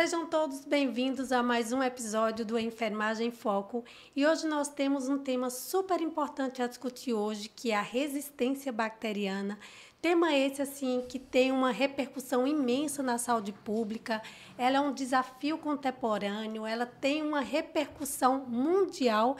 Sejam todos bem-vindos a mais um episódio do Enfermagem em Foco. E hoje nós temos um tema super importante a discutir hoje, que é a resistência bacteriana. Tema esse, assim, que tem uma repercussão imensa na saúde pública. Ela é um desafio contemporâneo, ela tem uma repercussão mundial.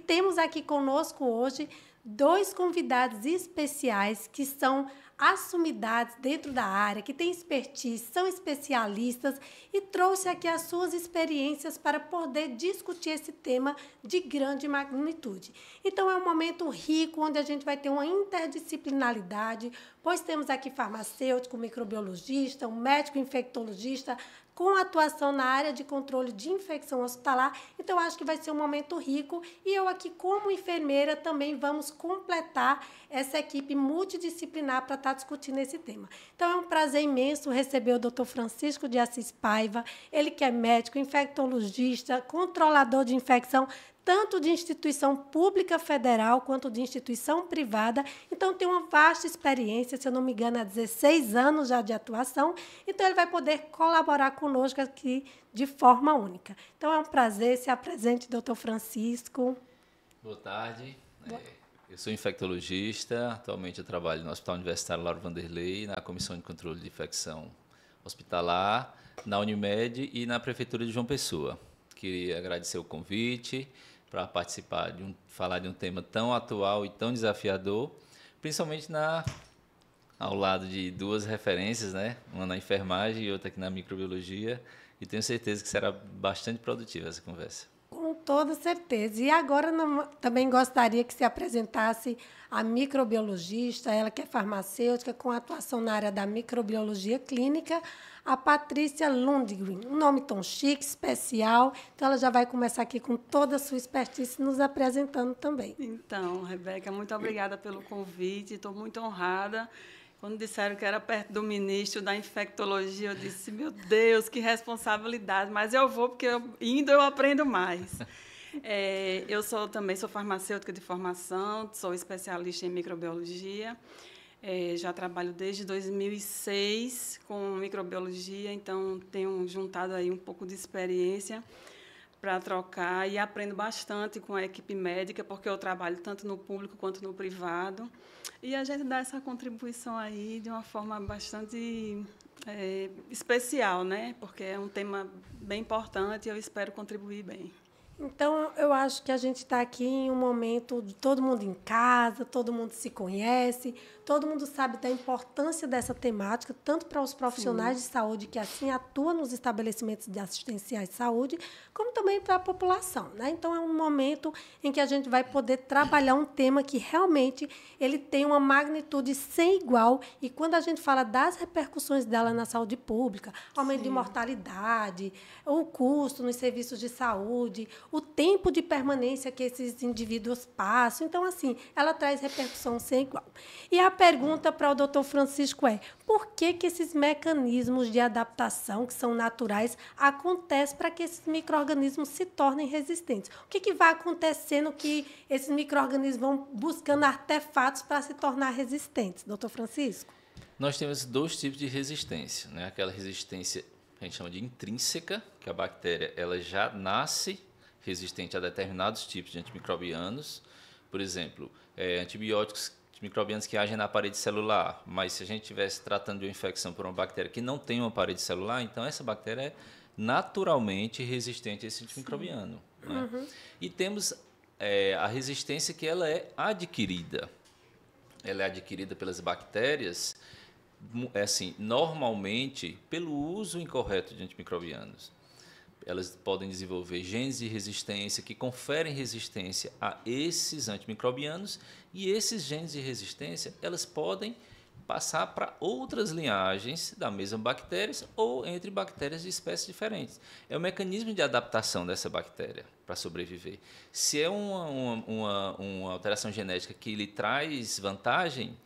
Temos aqui conosco hoje dois convidados especiais que são assumidades dentro da área, que têm expertise, são especialistas e trouxe aqui as suas experiências para poder discutir esse tema de grande magnitude. Então, é um momento rico, onde a gente vai ter uma interdisciplinaridade, pois temos aqui farmacêutico, microbiologista, um médico infectologista, com atuação na área de controle de infecção hospitalar. Então, acho que vai ser um momento rico. E eu aqui, como enfermeira, também vamos completar essa equipe multidisciplinar para estar discutindo esse tema. Então, é um prazer imenso receber o Dr. Francisco de Assis Paiva, ele que é médico, infectologista, controlador de infecção, tanto de instituição pública federal quanto de instituição privada. Então, tem uma vasta experiência, se eu não me engano, há 16 anos já de atuação. Então, ele vai poder colaborar conosco aqui de forma única. Então, é um prazer. Se apresente, doutor Francisco. Boa tarde. Eu sou infectologista. Atualmente, eu trabalho no Hospital Universitário Lauro Vanderlei, na Comissão de Controle de Infecção Hospitalar, na Unimed e na Prefeitura de João Pessoa. Queria agradecer o convite para participar, falar de um tema tão atual e tão desafiador, principalmente ao lado de duas referências, né? Uma na enfermagem e outra aqui na microbiologia, e tenho certeza que será bastante produtiva essa conversa. Com toda certeza. E agora também gostaria que se apresentasse a microbiologista, ela que é farmacêutica, com atuação na área da microbiologia clínica, a Patrícia Lundgren. Um nome tão chique, especial. Então, ela já vai começar aqui com toda a sua expertise nos apresentando também. Então, Rebeca, muito obrigada pelo convite. Estou muito honrada. Quando disseram que era perto do ministro da infectologia, eu disse, meu Deus, que responsabilidade. Mas eu vou, porque indo eu aprendo mais. Eu também sou farmacêutica de formação, sou especialista em microbiologia. Já trabalho desde 2006 com microbiologia, então tenho juntado aí um pouco de experiência para trocar e aprendo bastante com a equipe médica, porque eu trabalho tanto no público quanto no privado. E a gente dá essa contribuição aí de uma forma bastante especial, né? Porque é um tema bem importante e eu espero contribuir bem. Então, eu acho que a gente está aqui em um momento de todo mundo em casa, todo mundo se conhece, todo mundo sabe da importância dessa temática, tanto para os profissionais de saúde que assim atuam nos estabelecimentos de assistenciais de saúde, como também para a população, né? Então, é um momento em que a gente vai poder trabalhar um tema que realmente ele tem uma magnitude sem igual. E quando a gente fala das repercussões dela na saúde pública, aumento de mortalidade, o custo nos serviços de saúde, o tempo de permanência que esses indivíduos passam. Então, assim, ela traz repercussão sem igual. E a pergunta para o doutor Francisco é: por que esses mecanismos de adaptação, que são naturais, acontecem para que esses micro-organismos se tornem resistentes? O que vai acontecendo que esses micro-organismos vão buscando artefatos para se tornar resistentes? Doutor Francisco? Nós temos dois tipos de resistência, né? Aquela resistência que a gente chama de intrínseca, que a bactéria ela já nasce resistente a determinados tipos de antimicrobianos. Por exemplo, antibióticos microbianos que agem na parede celular. Mas se a gente estivesse tratando de uma infecção por uma bactéria que não tem uma parede celular, então essa bactéria é naturalmente resistente a esse antimicrobiano. Né? E temos a resistência que ela é adquirida. Ela é adquirida pelas bactérias, assim, normalmente pelo uso incorreto de antimicrobianos. Elas podem desenvolver genes de resistência que conferem resistência a esses antimicrobianos, e esses genes de resistência elas podem passar para outras linhagens da mesma bactéria ou entre bactérias de espécies diferentes. É o mecanismo de adaptação dessa bactéria para sobreviver. Se é uma alteração genética que lhe traz vantagem,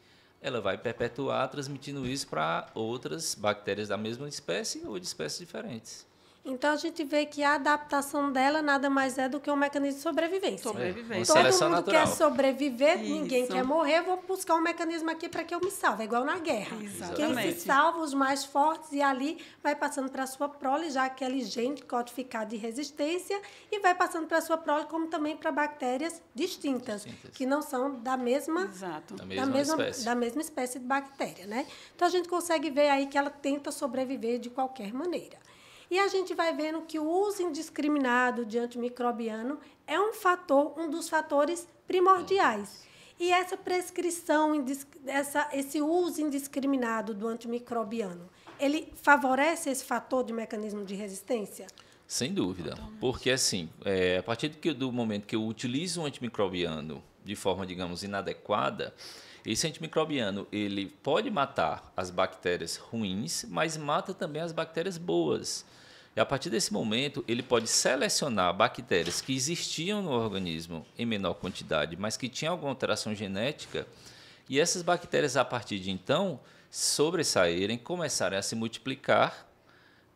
ela vai perpetuar transmitindo isso para outras bactérias da mesma espécie ou de espécies diferentes. Então, a gente vê que a adaptação dela nada mais é do que um mecanismo de sobrevivência. Sobrevivência. Uma Todo seleção mundo natural. quer sobreviver, Isso. ninguém quer morrer, vou buscar um mecanismo aqui para que eu me salve. É igual na guerra. Quem se salva, os mais fortes, e ali vai passando para a sua prole, já aquele gene codificado de resistência, e vai passando para a sua prole, como também para bactérias distintas, que não são da mesma, Exato. da mesma espécie de bactéria, né? Então, a gente consegue ver aí que ela tenta sobreviver de qualquer maneira. E a gente vai vendo que o uso indiscriminado de antimicrobiano é um dos fatores primordiais. E essa prescrição, esse uso indiscriminado do antimicrobiano, ele favorece esse fator de mecanismo de resistência? Sem dúvida. Porque, assim, a partir do momento que eu utilizo um antimicrobiano de forma, digamos, inadequada, esse antimicrobiano ele pode matar as bactérias ruins, mas mata também as bactérias boas. E a partir desse momento, ele pode selecionar bactérias que existiam no organismo em menor quantidade, mas que tinham alguma alteração genética, e essas bactérias, a partir de então, sobressaírem, começarem a se multiplicar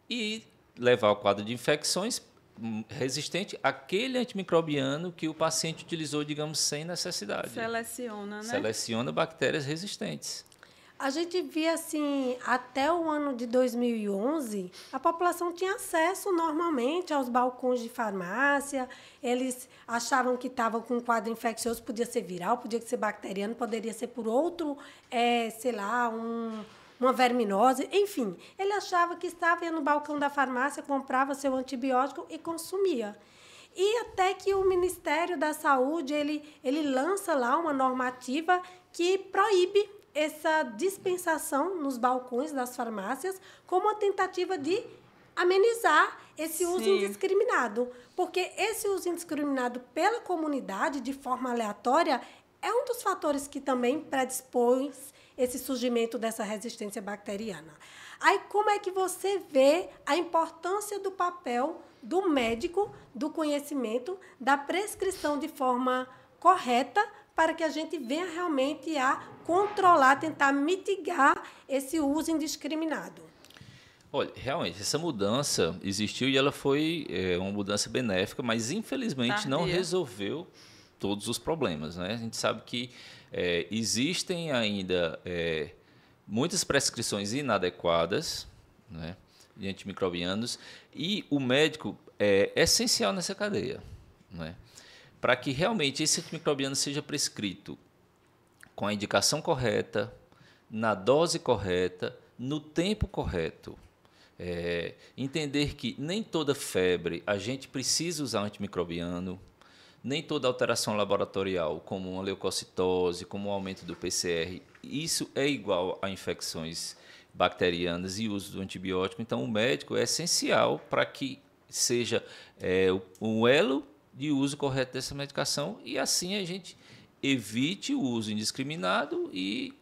e levar ao quadro de infecções resistente àquele antimicrobiano que o paciente utilizou, digamos, sem necessidade. Seleciona, né? Seleciona bactérias resistentes. A gente via assim, até o ano de 2011, a população tinha acesso normalmente aos balcões de farmácia, eles achavam que estavam com um quadro infeccioso, podia ser viral, podia ser bacteriano, poderia ser por outro, sei lá, uma verminose, enfim. Ele achava que estava no balcão da farmácia, comprava seu antibiótico e consumia. E até que o Ministério da Saúde, ele lança lá uma normativa que proíbe essa dispensação nos balcões das farmácias como uma tentativa de amenizar esse uso indiscriminado. Porque esse uso indiscriminado pela comunidade, de forma aleatória, é um dos fatores que também predispõe esse surgimento dessa resistência bacteriana. Aí, como é que você vê a importância do papel do médico, do conhecimento, da prescrição de forma correta, para que a gente venha realmente a controlar, tentar mitigar esse uso indiscriminado? Olha, realmente, essa mudança existiu e ela foi uma mudança benéfica, mas infelizmente não resolveu todos os problemas, né? A gente sabe que existem ainda muitas prescrições inadequadas, né, de antimicrobianos, e o médico é essencial nessa cadeia, né? Para que realmente esse antimicrobiano seja prescrito com a indicação correta, na dose correta, no tempo correto. Entender que nem toda febre a gente precisa usar antimicrobiano, nem toda alteração laboratorial, como uma leucocitose, como um aumento do PCR, isso é igual a infecções bacterianas e uso do antibiótico. Então, o médico é essencial para que seja um elo de uso correto dessa medicação, e assim a gente evite o uso indiscriminado e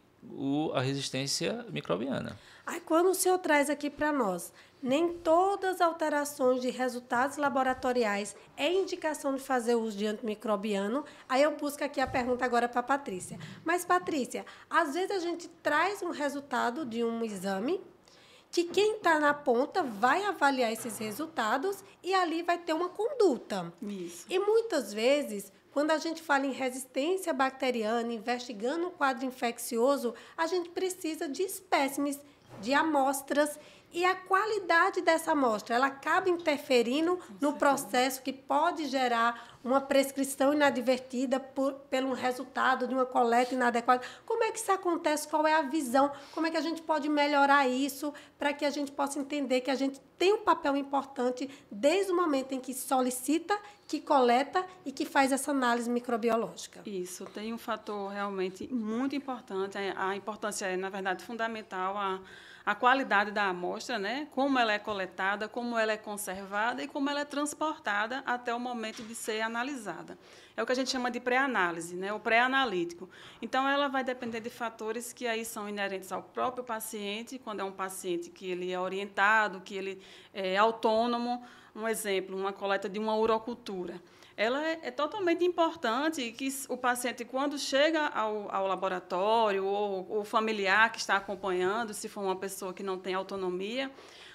a resistência microbiana. Aí, quando o senhor traz aqui para nós, nem todas as alterações de resultados laboratoriais é indicação de fazer uso de antimicrobiano, aí eu busco aqui a pergunta agora para a Patrícia. Mas, Patrícia, às vezes a gente traz um resultado de um exame que quem está na ponta vai avaliar esses resultados e ali vai ter uma conduta. Isso. E muitas vezes, quando a gente fala em resistência bacteriana, investigando um quadro infeccioso, a gente precisa de espécimes, de amostras, e a qualidade dessa amostra, ela acaba interferindo no processo que pode gerar uma prescrição inadvertida pelo resultado de uma coleta inadequada. Como é que isso acontece? Qual é a visão? Como é que a gente pode melhorar isso para que a gente possa entender que a gente tem um papel importante desde o momento em que solicita, que coleta e que faz essa análise microbiológica? Isso, tem um fator realmente muito importante. A importância é, na verdade, fundamental, a qualidade da amostra, né? Como ela é coletada, como ela é conservada e como ela é transportada até o momento de ser analisada. É o que a gente chama de pré-análise, né? O pré-analítico. Então, ela vai depender de fatores que aí são inerentes ao próprio paciente, quando é um paciente que ele é orientado, que ele é autônomo. Um exemplo, uma coleta de uma urocultura. Ela é totalmente importante que o paciente, quando chega ao laboratório, ou o familiar que está acompanhando, se for uma pessoa que não tem autonomia,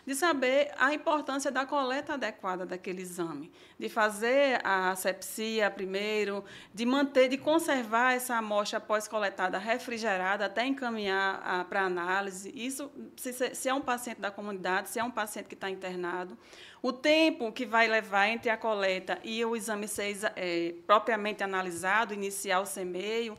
de saber a importância da coleta adequada daquele exame, de fazer a asepsia primeiro, de manter, de conservar essa amostra pós-coletada refrigerada até encaminhar para análise. Isso, se é um paciente da comunidade, se é um paciente que está internado, o tempo que vai levar entre a coleta e o exame ser propriamente analisado, iniciar o semeio.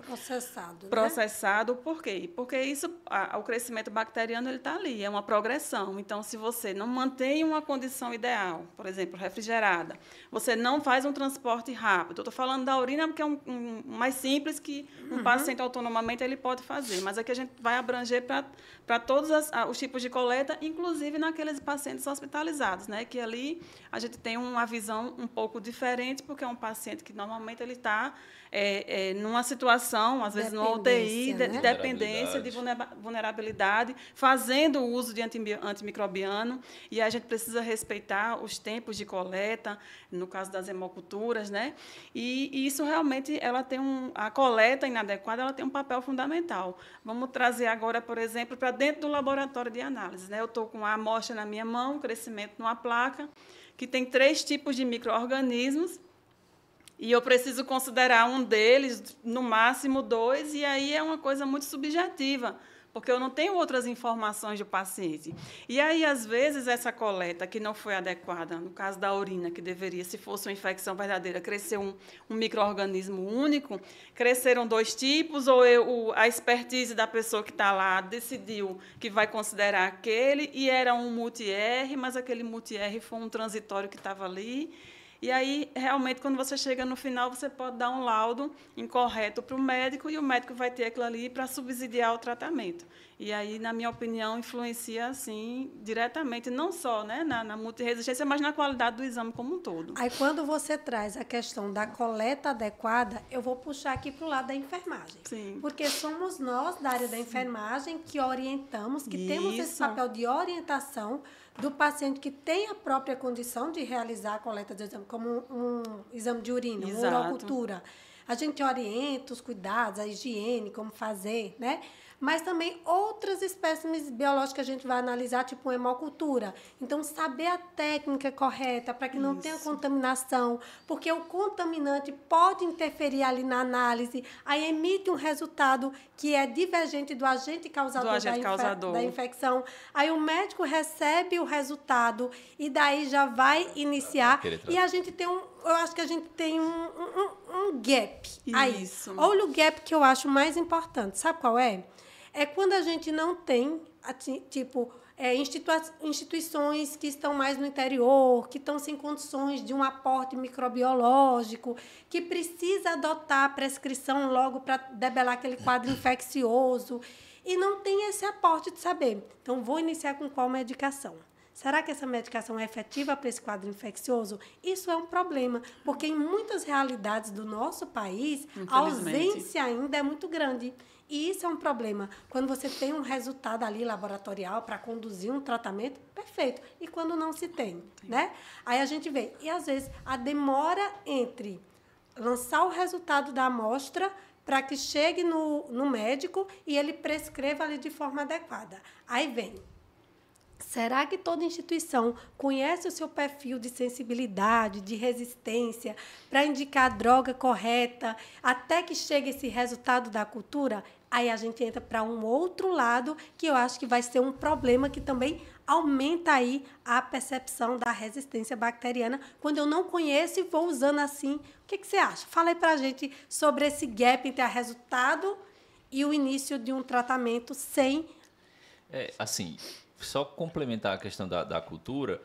Processado, né? Por quê? Porque isso, o crescimento bacteriano está ali, é uma progressão. Então, se você não mantém uma condição ideal, por exemplo, refrigerada, você não faz um transporte rápido. Eu estou falando da urina porque é um mais simples que um paciente autonomamente ele pode fazer, mas aqui a gente vai abranger para todos os tipos de coleta, inclusive naqueles pacientes hospitalizados, né? Que ali a gente tem uma visão um pouco diferente, porque é um paciente que normalmente ele está numa situação, às vezes numa UTI, de dependência, de vulnerabilidade, fazendo o uso de antimicrobiano, e a gente precisa respeitar os tempos de coleta, no caso das hemoculturas, né? E isso realmente, a coleta inadequada, ela tem um papel fundamental. Vamos trazer agora, por exemplo, para dentro do laboratório de análise, né? Eu estou com a amostra na minha mão, crescimento numa placa, que tem 3 tipos de micro-organismos, e eu preciso considerar um deles, no máximo 2, e aí é uma coisa muito subjetiva, porque eu não tenho outras informações do paciente. E aí, às vezes, essa coleta que não foi adequada, no caso da urina, que deveria, se fosse uma infecção verdadeira, crescer um micro-organismo único, cresceram 2 tipos, ou a expertise da pessoa que está lá decidiu que vai considerar aquele, e era um multi-R, mas aquele multi-R foi um transitório que estava ali. E aí, realmente, quando você chega no final, você pode dar um laudo incorreto para o médico, e o médico vai ter aquilo ali para subsidiar o tratamento. E aí, na minha opinião, influencia, assim, diretamente, não só, né, na multiresistência, mas na qualidade do exame como um todo. Aí, quando você traz a questão da coleta adequada, eu vou puxar aqui para o lado da enfermagem. Sim. Porque somos nós, da área da enfermagem, que orientamos, que temos esse papel de orientação do paciente que tem a própria condição de realizar a coleta de exame, como um exame de urina, uma urocultura. A gente orienta os cuidados, a higiene, como fazer, né? Mas também outras espécimes biológicas que a gente vai analisar, tipo uma hemocultura. Então, saber a técnica correta para que não tenha contaminação, porque o contaminante pode interferir ali na análise, aí emite um resultado que é divergente do agente causador, da infecção. Aí o médico recebe o resultado e daí já vai iniciar. E a gente tem eu acho que a gente tem um gap aí. Isso. Olha o gap que eu acho mais importante. Sabe qual é? É quando a gente não tem, tipo, instituições que estão mais no interior, que estão sem condições de um aporte microbiológico, que precisa adotar a prescrição logo para debelar aquele quadro infeccioso, e não tem esse aporte de saber. Então, vou iniciar com qual medicação? Será que essa medicação é efetiva para esse quadro infeccioso? Isso é um problema, porque em muitas realidades do nosso país, a ausência ainda é muito grande. E isso é um problema. Quando você tem um resultado ali laboratorial para conduzir um tratamento, perfeito. E quando não se tem, né? Aí a gente vê. E, às vezes, a demora entre lançar o resultado da amostra para que chegue no médico e ele prescreva ali de forma adequada. Aí vem. Será que toda instituição conhece o seu perfil de sensibilidade, de resistência, para indicar a droga correta, até que chegue esse resultado da cultura? Aí a gente entra para um outro lado, que eu acho que vai ser um problema que também aumenta aí a percepção da resistência bacteriana, quando eu não conheço e vou usando assim. O que você acha? Fala aí para a gente sobre esse gap entre o resultado e o início de um tratamento sem... assim... Só complementar a questão da cultura,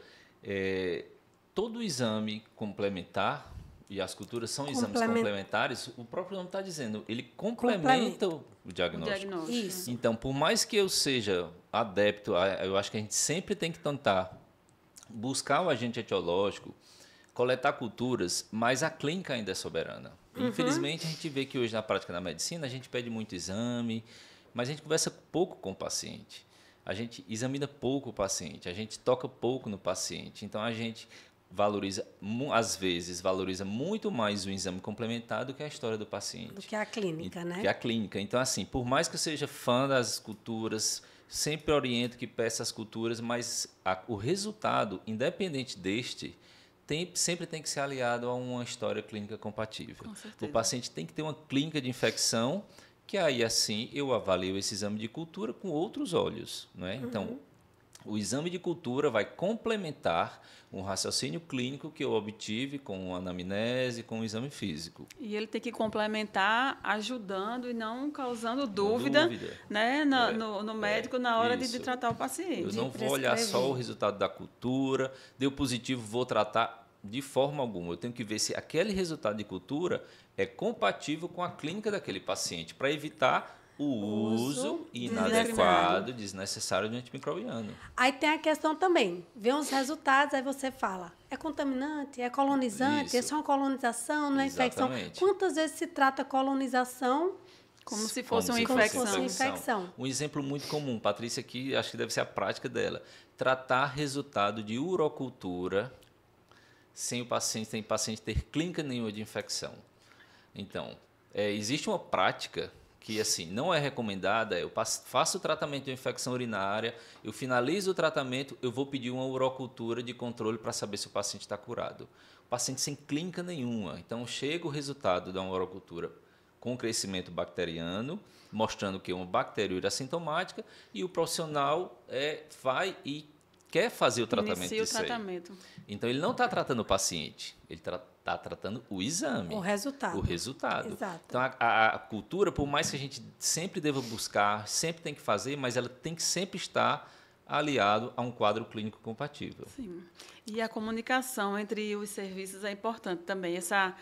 todo exame complementar, e as culturas são exames complementares, o próprio nome está dizendo, ele complementa o diagnóstico. Isso. Então, por mais que eu seja adepto, eu acho que a gente sempre tem que tentar buscar o agente etiológico, coletar culturas, mas a clínica ainda é soberana. Infelizmente, a gente vê que hoje na prática da medicina, a gente pede muito exame, mas a gente conversa pouco com o paciente. A gente examina pouco o paciente, a gente toca pouco no paciente. Então, a gente valoriza, às vezes, valoriza muito mais o exame complementar do que a história do paciente. Do que a clínica, né? Do que a clínica. Então, assim, por mais que eu seja fã das culturas, sempre oriento que peça as culturas, mas o resultado, independente deste, sempre tem que ser aliado a uma história clínica compatível. Com certeza. O paciente tem que ter uma clínica de infecção, que aí assim eu avalio esse exame de cultura com outros olhos, não é? Então, o exame de cultura vai complementar um raciocínio clínico que eu obtive com a anamnese, com o exame físico. E ele tem que complementar ajudando e não causando dúvida, né, no médico na hora de tratar o paciente. Eu não vou olhar só o resultado da cultura, deu positivo, vou tratar de forma alguma. Eu tenho que ver se aquele resultado de cultura é compatível com a clínica daquele paciente, para evitar o uso inadequado, desnecessário de antimicrobiano. Aí tem a questão também, vê os resultados, aí você fala, é contaminante, é colonizante, Isso. é só uma colonização, não é infecção. Quantas vezes se trata colonização como se fosse uma infecção? Um exemplo muito comum, Patrícia, aqui acho que deve ser a prática dela, tratar resultado de urocultura sem paciente ter clínica nenhuma de infecção. Então, existe uma prática que assim não é recomendada, eu faço o tratamento de infecção urinária, eu finalizo o tratamento, eu vou pedir uma urocultura de controle para saber se o paciente está curado. O paciente sem clínica nenhuma, então chega o resultado da urocultura com crescimento bacteriano, mostrando que é uma bacteriúria assintomática, e o profissional vai e quer fazer o tratamento disso aí. Então, ele não está tratando o paciente, ele está tratando o exame. O resultado. Exato. Então, a cultura, por mais que a gente sempre deva buscar, sempre tem que fazer, mas ela tem que sempre estar aliado a um quadro clínico compatível. Sim. E a comunicação entre os serviços é importante também. Essa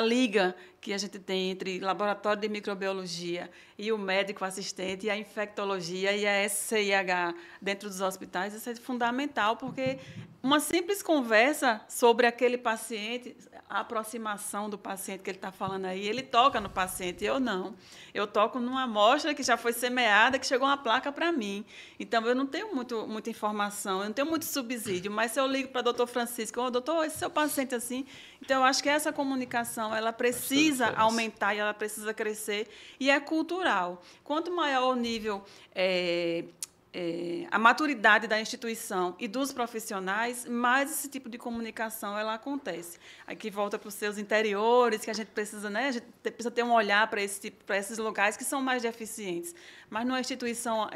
liga que a gente tem entre laboratório de microbiologia e o médico assistente, e a infectologia e a SCIH dentro dos hospitais, isso é fundamental, porque uma simples conversa sobre aquele paciente, a aproximação do paciente que ele está falando aí, ele toca no paciente, eu não. Eu toco numa amostra que já foi semeada, que chegou uma placa para mim. Então, eu não tenho muita informação, eu não tenho muito subsídio, mas se eu ligo para o doutor Francisco, doutor, esse seu paciente assim... Então, eu acho que essa comunicação ela precisa aumentar e ela precisa crescer, e é cultural. Quanto maior o nível... a maturidade da instituição e dos profissionais, mais esse tipo de comunicação ela acontece. Aqui volta para os seus interiores, que a gente precisa, né? A gente precisa ter um olhar para esses locais que são mais deficientes. Mas numa instituição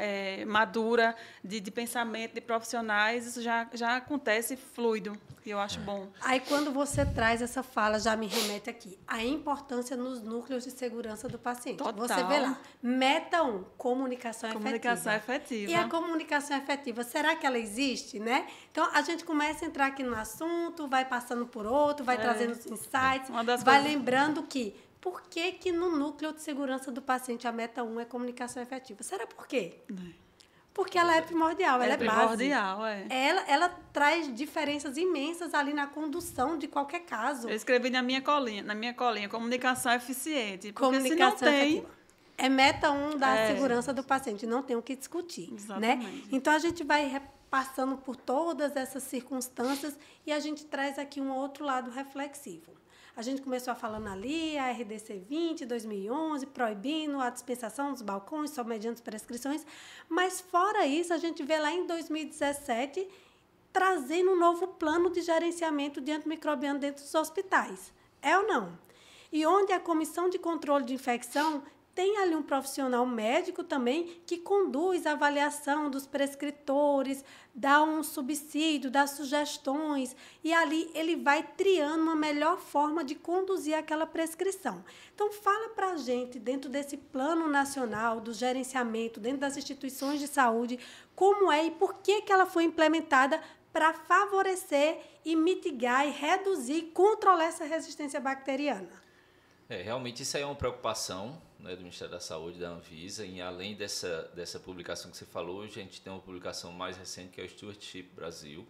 madura, de pensamento, de profissionais, isso já acontece fluido, e eu acho bom. Aí, quando você traz essa fala, já me remete aqui, a importância nos núcleos de segurança do paciente. Total. Você vê lá, meta 1, comunicação efetiva. E a comunicação efetiva, será que ela existe, né? Então, a gente começa a entrar aqui no assunto, vai passando por outro, vai trazendo os insights, vai lembrando que por que no núcleo de segurança do paciente a meta 1 é comunicação efetiva? Será por quê? Porque ela é primordial, ela é base. Primordial, Ela traz diferenças imensas ali na condução de qualquer caso. Eu escrevi na minha colinha, comunicação eficiente. Porque comunicação se não tem... efetiva. É meta 1 da segurança do paciente, não tem o que discutir. Exatamente. Né? Então, a gente vai passando por todas essas circunstâncias e a gente traz aqui um outro lado reflexivo. A gente começou falando ali, a RDC 20, 2011, proibindo a dispensação dos balcões, só mediante prescrições, mas fora isso, a gente vê lá em 2017 trazendo um novo plano de gerenciamento de antimicrobiano dentro dos hospitais. É ou não? E onde a Comissão de Controle de Infecção tem ali um profissional médico também que conduz a avaliação dos prescritores, dá um subsídio, dá sugestões, e ali ele vai triando uma melhor forma de conduzir aquela prescrição. Então, fala para a gente, dentro desse plano nacional do gerenciamento, dentro das instituições de saúde, como é e por que ela foi implementada para favorecer e mitigar e reduzir e controlar essa resistência bacteriana. Realmente isso aí é uma preocupação, né, do Ministério da Saúde, da Anvisa, e além dessa publicação que você falou, a gente tem uma publicação mais recente que é o Stewardship Brasil,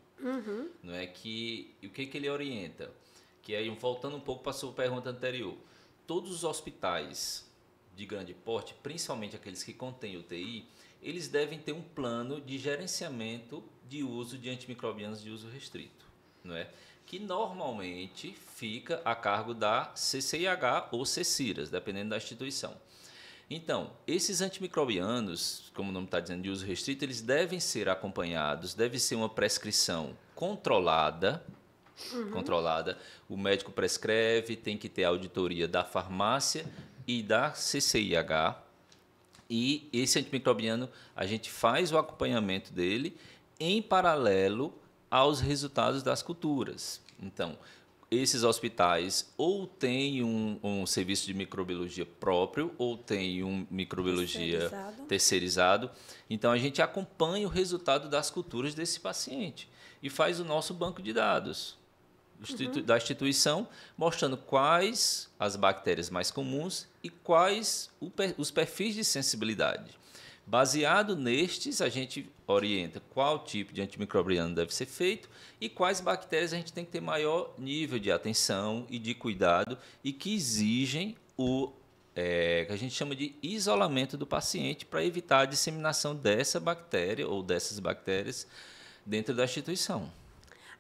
não é, o que ele orienta? Que aí, voltando um pouco para a sua pergunta anterior, todos os hospitais de grande porte, principalmente aqueles que contêm UTI, eles devem ter um plano de gerenciamento de uso de antimicrobianos de uso restrito, não é? Que normalmente fica a cargo da CCIH ou CECIRAS, dependendo da instituição. Então, esses antimicrobianos, como o nome está dizendo, de uso restrito, eles devem ser acompanhados, deve ser uma prescrição controlada. Controlada. O médico prescreve, tem que ter a auditoria da farmácia e da CCIH. E esse antimicrobiano, a gente faz o acompanhamento dele em paralelo aos resultados das culturas. Então, esses hospitais ou têm um serviço de microbiologia próprio ou têm um microbiologia terceirizado. Então, a gente acompanha o resultado das culturas desse paciente e faz o nosso banco de dados da instituição, mostrando quais as bactérias mais comuns e quais os perfis de sensibilidade. Baseado nestes, a gente orienta qual tipo de antimicrobiano deve ser feito e quais bactérias a gente tem que ter maior nível de atenção e de cuidado e que exigem que a gente chama de isolamento do paciente para evitar a disseminação dessa bactéria ou dessas bactérias dentro da instituição.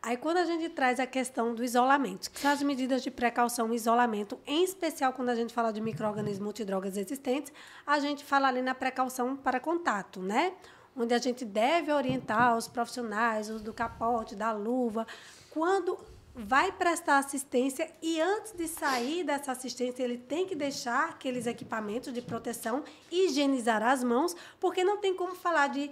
Aí, quando a gente traz a questão do isolamento, que são as medidas de precaução e isolamento, em especial quando a gente fala de micro-organismos multidrogas resistentes, a gente fala ali na precaução para contato, né? Onde a gente deve orientar os profissionais, o uso do capote, da luva, quando vai prestar assistência e antes de sair dessa assistência, ele tem que deixar aqueles equipamentos de proteção, higienizar as mãos, porque não tem como falar de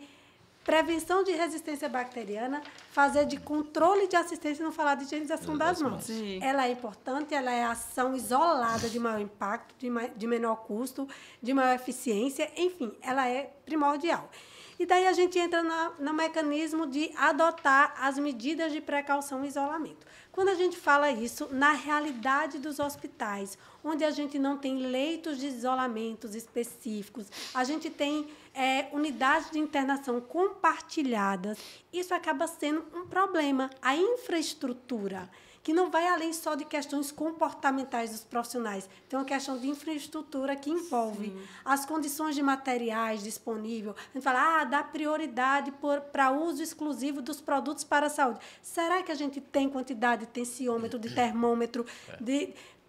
prevenção de resistência bacteriana, fazer de controle de assistência e não falar de higienização das mãos. Sim. Ela é importante, ela é ação isolada de maior impacto, de menor custo, de maior eficiência, enfim, ela é primordial. E daí a gente entra no mecanismo de adotar as medidas de precaução e isolamento. Quando a gente fala isso, na realidade dos hospitais, onde a gente não tem leitos de isolamentos específicos, a gente tem unidades de internação compartilhadas, isso acaba sendo um problema. A infraestrutura, que não vai além só de questões comportamentais dos profissionais, tem uma questão de infraestrutura que envolve as condições de materiais disponíveis. A gente fala, dá prioridade para uso exclusivo dos produtos para a saúde. Será que a gente tem quantidade de tensiômetro, de termômetro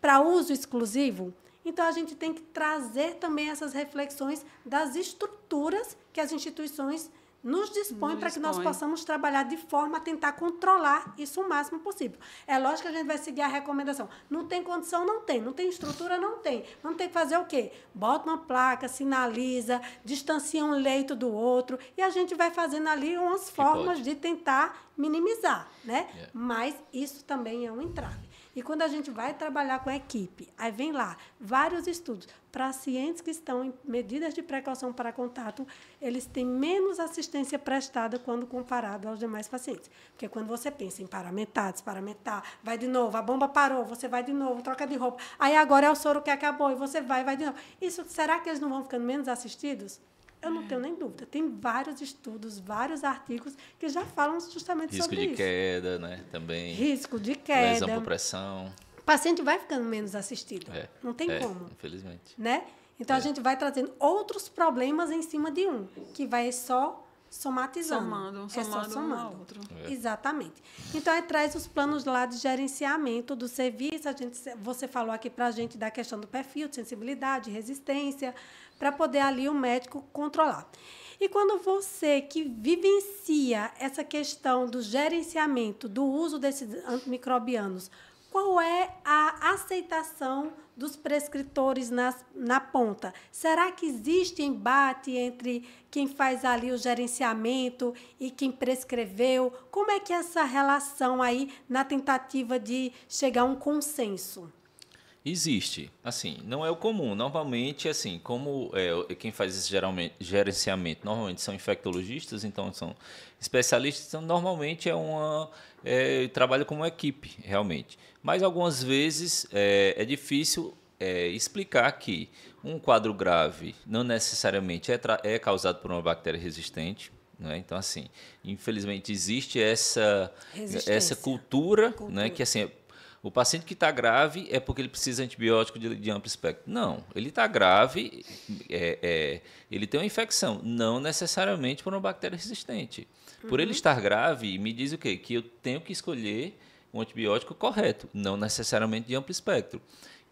para uso exclusivo? Então, a gente tem que trazer também essas reflexões das estruturas que as instituições nos dispõem para que nós possamos trabalhar de forma a tentar controlar isso o máximo possível. É lógico que a gente vai seguir a recomendação. Não tem condição, não tem. Não tem estrutura, não tem. Vamos ter que fazer o quê? Bota uma placa, sinaliza, distancia um leito do outro e a gente vai fazendo ali umas formas de tentar minimizar, né? Mas isso também é um entrave. E quando a gente vai trabalhar com a equipe, aí vem lá vários estudos. Pacientes que estão em medidas de precaução para contato, eles têm menos assistência prestada quando comparado aos demais pacientes. Porque quando você pensa em paramentar, vai de novo, a bomba parou, você vai de novo, troca de roupa. Aí agora é o soro que acabou e você vai de novo. Será que eles não vão ficando menos assistidos? Eu não tenho nem dúvida. Tem vários estudos, vários artigos que já falam justamente sobre isso. Risco de queda, né? Também. Risco de queda. Lesão por pressão. O paciente vai ficando menos assistido. Não tem como. Infelizmente. Né? Então, a gente vai trazendo outros problemas em cima de um, que vai só somatizando. Somando um ao outro. Exatamente. Então, aí traz os planos lá de gerenciamento do serviço. Você falou aqui para a gente da questão do perfil, de sensibilidade, resistência, para poder ali o médico controlar. E quando você que vivencia essa questão do gerenciamento, do uso desses antimicrobianos, qual é a aceitação dos prescritores na ponta? Será que existe embate entre quem faz ali o gerenciamento e quem prescreveu? Como é que é essa relação aí na tentativa de chegar a um consenso? Existe. Assim, não é o comum. Normalmente, assim, como quem faz esse gerenciamento normalmente são infectologistas, então são especialistas, então normalmente trabalha como equipe, realmente. Mas algumas vezes é difícil explicar que um quadro grave não necessariamente é causado por uma bactéria resistente. Né? Então, assim, infelizmente existe essa cultura, né, que assim, o paciente que está grave é porque ele precisa de antibiótico de amplo espectro. Não, ele está grave, ele tem uma infecção, não necessariamente por uma bactéria resistente. Por ele estar grave, me diz o quê? Que eu tenho que escolher um antibiótico correto, não necessariamente de amplo espectro.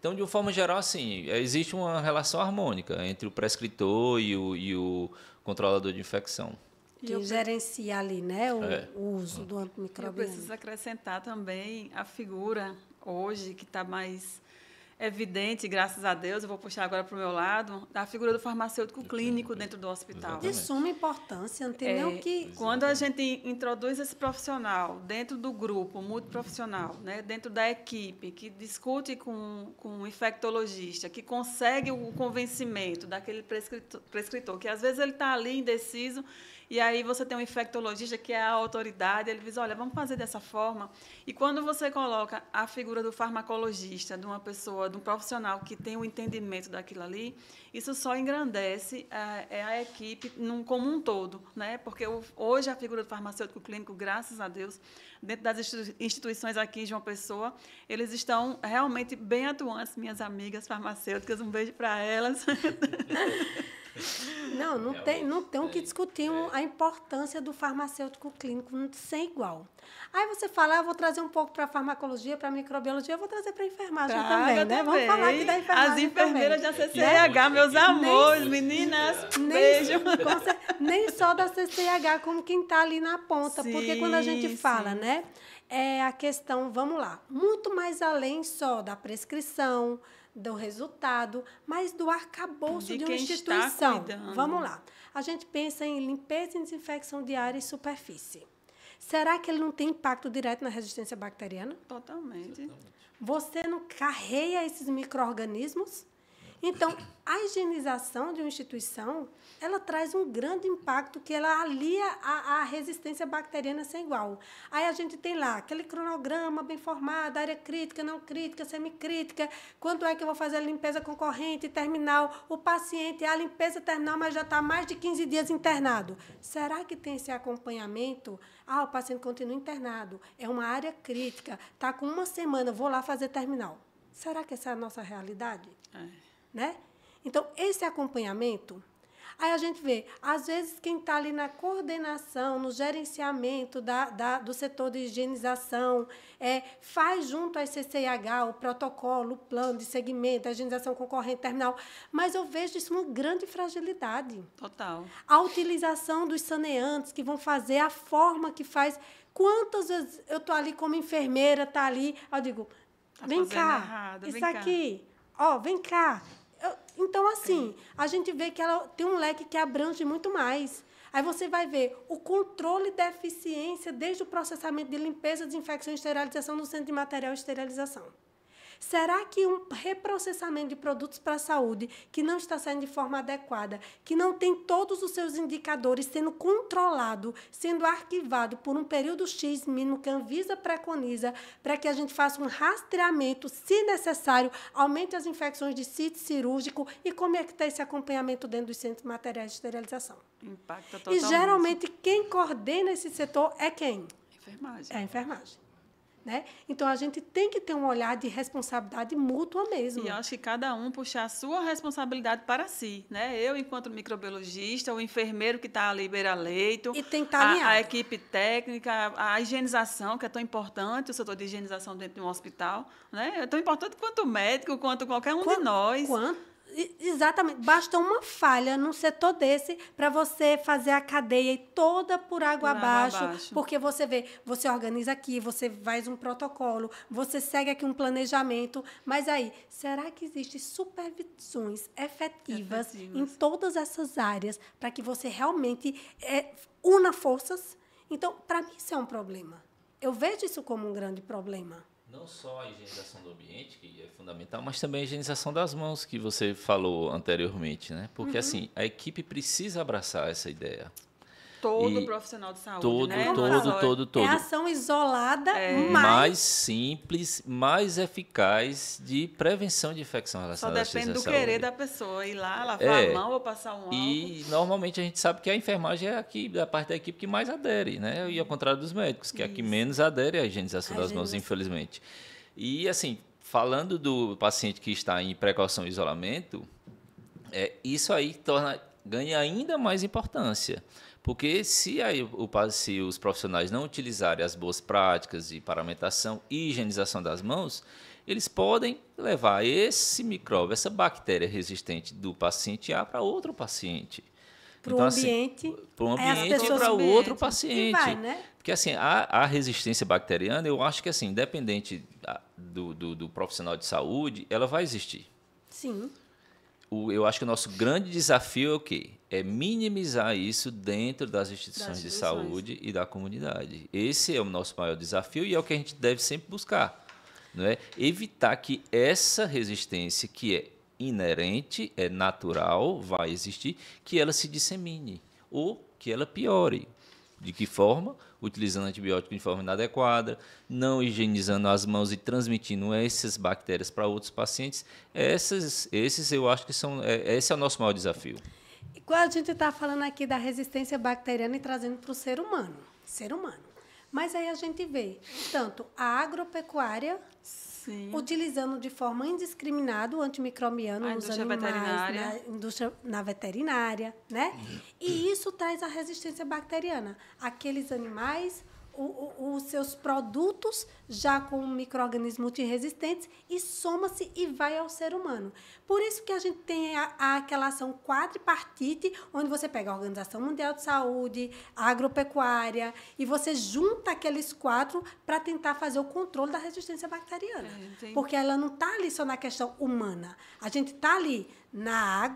Então, de uma forma geral, assim, existe uma relação harmônica entre o prescritor e o controlador de infecção. Que gerencia ali, né, o uso do Eu antimicrobiano. preciso acrescentar também a figura hoje que está mais evidente, graças a Deus, eu vou puxar agora para o meu lado, da figura do farmacêutico clínico dentro do hospital. De suma importância, não tem nem o que... Quando a gente introduz esse profissional dentro do grupo multiprofissional, né, dentro da equipe, que discute com o infectologista, que consegue o convencimento daquele prescritor, que às vezes ele está ali indeciso, e aí você tem um infectologista que é a autoridade, ele diz, olha, vamos fazer dessa forma. E quando você coloca a figura do farmacologista, de uma pessoa, de um profissional que tem o entendimento daquilo ali, isso só engrandece a equipe como um todo, né? Porque hoje a figura do farmacêutico clínico, graças a Deus, dentro das instituições aqui em João Pessoa, eles estão realmente bem atuantes, minhas amigas farmacêuticas, um beijo para elas. Não tem o que discutir a importância do farmacêutico clínico sem igual. Aí você fala, eu vou trazer um pouco para a farmacologia, para a microbiologia, eu vou trazer para a enfermagem também, né? Vamos falar aqui da enfermagem. As enfermeiras da CCH, meus amores, meninas, beijo. Nem só da CCH, como quem está ali na ponta. Sim, porque quando a gente fala, né? É a questão, vamos lá, muito mais além só da prescrição, do resultado, mas do arcabouço de uma instituição. Vamos lá. A gente pensa em limpeza e desinfecção de área e superfície. Será que ele não tem impacto direto na resistência bacteriana? Totalmente. Você não carrega esses micro-organismos? Então, a higienização de uma instituição, ela traz um grande impacto que ela alia a resistência bacteriana sem igual. Aí a gente tem lá aquele cronograma bem formado, área crítica, não crítica, semicrítica, quando é que eu vou fazer a limpeza concorrente, terminal, o paciente, a limpeza terminal, mas já está há mais de 15 dias internado. Será que tem esse acompanhamento? O paciente continua internado, é uma área crítica, está com uma semana, vou lá fazer terminal. Será que essa é a nossa realidade? Né? Então, esse acompanhamento, aí a gente vê, às vezes, quem está ali na coordenação, no gerenciamento do setor de higienização, faz junto à CCIH o protocolo, o plano de segmento, a higienização concorrente terminal, mas eu vejo isso uma grande fragilidade. Total. A utilização dos saneantes, que vão fazer a forma que faz. Quantas vezes eu estou ali como enfermeira, está ali, eu digo, vem cá, errado, isso aqui, vem cá. Então, assim, a gente vê que ela tem um leque que abrange muito mais. Aí você vai ver o controle da eficiência desde o processamento de limpeza, desinfecção e esterilização no centro de material e esterilização. Será que um reprocessamento de produtos para a saúde que não está saindo de forma adequada, que não tem todos os seus indicadores sendo controlado, sendo arquivado por um período X mínimo que a Anvisa preconiza para que a gente faça um rastreamento, se necessário, aumente as infecções de sítio cirúrgico e como é que está esse acompanhamento dentro dos centros de materiais de esterilização? Impacta totalmente. E, geralmente, quem coordena esse setor é quem? Enfermagem. É a enfermagem. Né? Então, a gente tem que ter um olhar de responsabilidade mútua mesmo. E eu acho que cada um puxar a sua responsabilidade para si. Né? Eu, enquanto microbiologista, o enfermeiro que está ali beira-leito, e tem que estar alinhado. A equipe técnica, a higienização, que é tão importante, o setor de higienização dentro de um hospital. Né? É tão importante quanto o médico, quanto qualquer um de nós. Exatamente. Basta uma falha num setor desse para você fazer a cadeia toda por água abaixo, porque você vê, você organiza aqui, você faz um protocolo, você segue aqui um planejamento, mas aí, será que existem supervisões efetivas em todas essas áreas para que você realmente una forças? Então, para mim, isso é um problema. Eu vejo isso como um grande problema. Não só a higienização do ambiente, que é fundamental, mas também a higienização das mãos, que você falou anteriormente, né? Porque, assim, a equipe precisa abraçar essa ideia. Todo profissional de saúde, todo. É ação isolada, mais simples, mais eficaz de prevenção de infecção relacionada à saúde. Só depende do querer da pessoa, ir lá, lavar a mão ou passar um álcool. E, normalmente, a gente sabe que a enfermagem é a parte da equipe que mais adere, né? E ao contrário dos médicos, que é a que menos adere à higienização das mãos, infelizmente. E, assim, falando do paciente que está em precaução e isolamento, isso aí ganha ainda mais importância. Porque se os profissionais não utilizarem as boas práticas de paramentação e higienização das mãos, eles podem levar esse micróbio, essa bactéria resistente do paciente A para outro paciente. Para o ambiente, para um ambiente e para o outro paciente. E vai, né? Porque assim, a resistência bacteriana, eu acho que assim, independente do profissional de saúde, ela vai existir. Sim. Eu acho que o nosso grande desafio é o quê? É minimizar isso dentro das instituições de saúde e da comunidade. Esse é o nosso maior desafio e é o que a gente deve sempre buscar. Não é? Evitar que essa resistência, que é inerente, é natural, vai existir, que ela se dissemine ou que ela piore. De que forma? Utilizando antibiótico de forma inadequada, não higienizando as mãos e transmitindo essas bactérias para outros pacientes. Esses eu acho que esse é o nosso maior desafio. Igual a gente está falando aqui da resistência bacteriana e trazendo para o ser humano. Mas aí a gente vê tanto a agropecuária utilizando de forma indiscriminada o antimicrobiano nos animais, na veterinária, né? E isso traz a resistência bacteriana. Aqueles animais, os seus produtos já com micro-organismos multiresistentes e soma-se e vai ao ser humano. Por isso que a gente tem aquela ação quadripartite, onde você pega a Organização Mundial de Saúde, a agropecuária, e você junta aqueles 4 para tentar fazer o controle da resistência bacteriana. Porque ela não está ali só na questão humana. A gente está ali na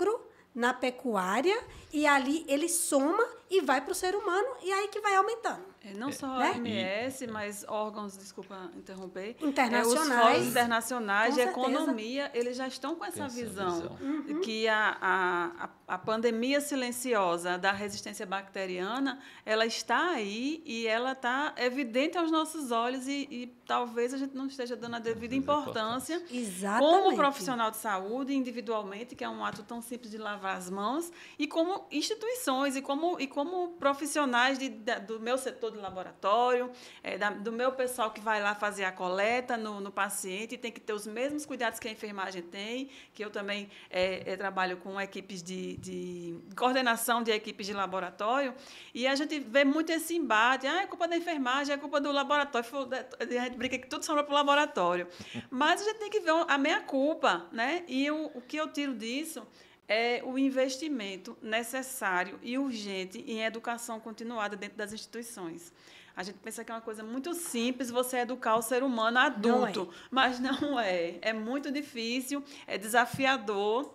na pecuária, e ali ele soma e vai para o ser humano, e aí que vai aumentando. Não só a OMS, mas órgãos, desculpa interromper, internacionais, os fóruns internacionais de economia, eles já estão com essa visão. De que a pandemia silenciosa da resistência bacteriana, ela está aí e ela está evidente aos nossos olhos e talvez a gente não esteja dando a devida importância. Exatamente. Como profissional de saúde, individualmente, que é um ato tão simples de lavar as mãos, e como instituições, e como profissionais do meu setor de laboratório, do meu pessoal que vai lá fazer a coleta no paciente, tem que ter os mesmos cuidados que a enfermagem tem, que eu também trabalho com equipes de coordenação de equipes de laboratório, e a gente vê muito esse embate, é culpa da enfermagem, é culpa do laboratório, a gente brinca que tudo sobra para o laboratório. Mas a gente tem que ver a meia-culpa, né? E o que eu tiro disso é o investimento necessário e urgente em educação continuada dentro das instituições. A gente pensa que é uma coisa muito simples você educar o ser humano adulto, mas não é. É muito difícil, é desafiador.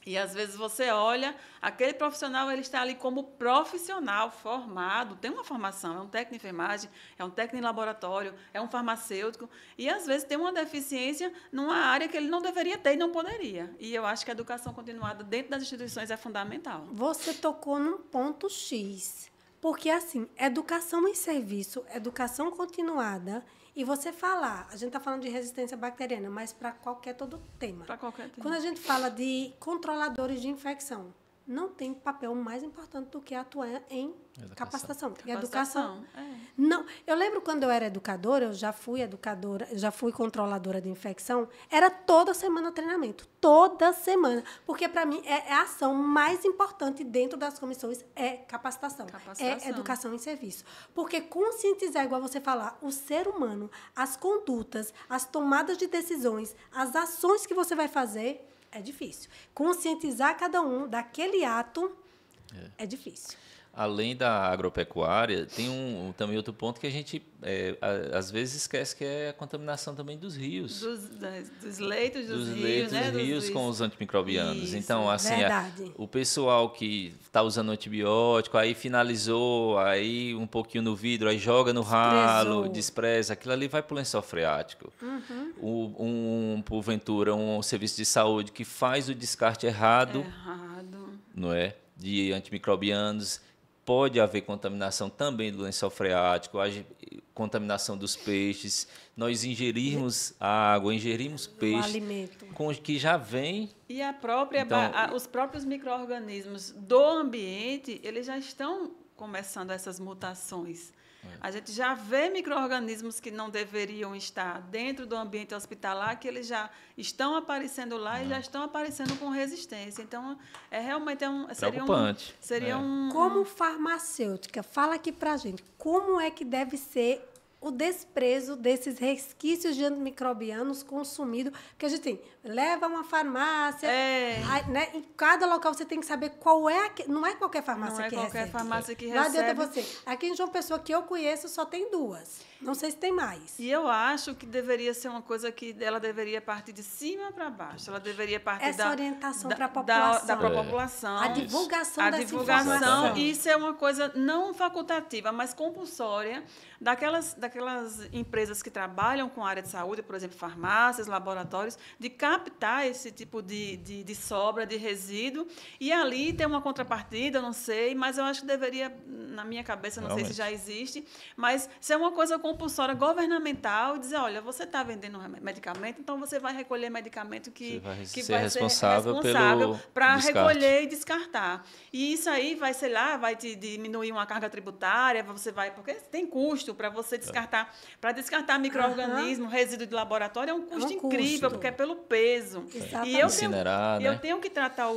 E, às vezes, você olha, aquele profissional, ele está ali como profissional formado, tem uma formação, é um técnico de enfermagem, é um técnico em laboratório, é um farmacêutico, e, às vezes, tem uma deficiência numa área que ele não deveria ter e não poderia. E eu acho que a educação continuada dentro das instituições é fundamental. Você tocou num ponto X, porque, assim, educação em serviço, educação continuada, e você falar, a gente está falando de resistência bacteriana, mas para todo tema. Para qualquer tema. Quando a gente fala de controladores de infecção, não tem papel mais importante do que atuar em capacitação. E educação. Não, eu lembro quando eu era educadora, eu já fui controladora de infecção, era toda semana treinamento, toda semana, porque para mim a ação mais importante dentro das comissões é capacitação, é educação em serviço. Porque conscientizar, igual você falar, o ser humano, as condutas, as tomadas de decisões, as ações que você vai fazer, é difícil. Conscientizar cada um daquele ato é difícil. Além da agropecuária, tem também outro ponto que a gente, às vezes, esquece, que é a contaminação também dos rios. Dos leitos dos rios, leitos né? dos rios com os antimicrobianos. Isso, então, assim, o pessoal que está usando antibiótico, aí finalizou, aí um pouquinho no vidro, aí joga no ralo, despreza, aquilo ali vai para o lençol freático. Porventura, um serviço de saúde que faz o descarte errado. Não é? De antimicrobianos. Pode haver contaminação também do lençol freático, contaminação dos peixes. Nós ingerirmos água, ingerimos peixe alimento que já vem. E os próprios micro-organismos do ambiente, eles já estão começando essas mutações. A gente já vê micro-organismos que não deveriam estar dentro do ambiente hospitalar, que eles já estão aparecendo lá e já estão aparecendo com resistência. Então, realmente preocupante. Como farmacêutica, fala aqui pra gente, como é que deve ser o desprezo desses resquícios de antimicrobianos consumidos, porque a gente tem, leva a uma farmácia, aí, né, em cada local você tem que saber qual é, não é qualquer farmácia que recebe. Não é qualquer farmácia que Não recebe. adianta você. Aqui em João Pessoa, que eu conheço, só tem 2. Não sei se tem mais. E eu acho que deveria ser uma coisa que ela deveria partir de cima para baixo. Ela deveria partir Essa orientação para a população. Da população. A divulgação dessa divulgação. informação. E isso é uma coisa não facultativa, mas compulsória daquelas empresas que trabalham com a área de saúde, por exemplo, farmácias, laboratórios, de captar esse tipo de sobra, de resíduo, e ali ter uma contrapartida, não sei, mas eu acho que deveria, na minha cabeça, não sei se já existe, mas ser uma coisa compulsória governamental e dizer, olha, você está vendendo medicamento, então você vai recolher medicamento que vai ser responsável para recolher e descartar. E isso aí vai, sei lá, vai te diminuir uma carga tributária, você vai, porque tem custo para você descartar. Para descartar micro-organismo, resíduo de laboratório, é um custo incrível, porque é pelo peso. Exatamente. E Incinerar, né? eu tenho que tratar,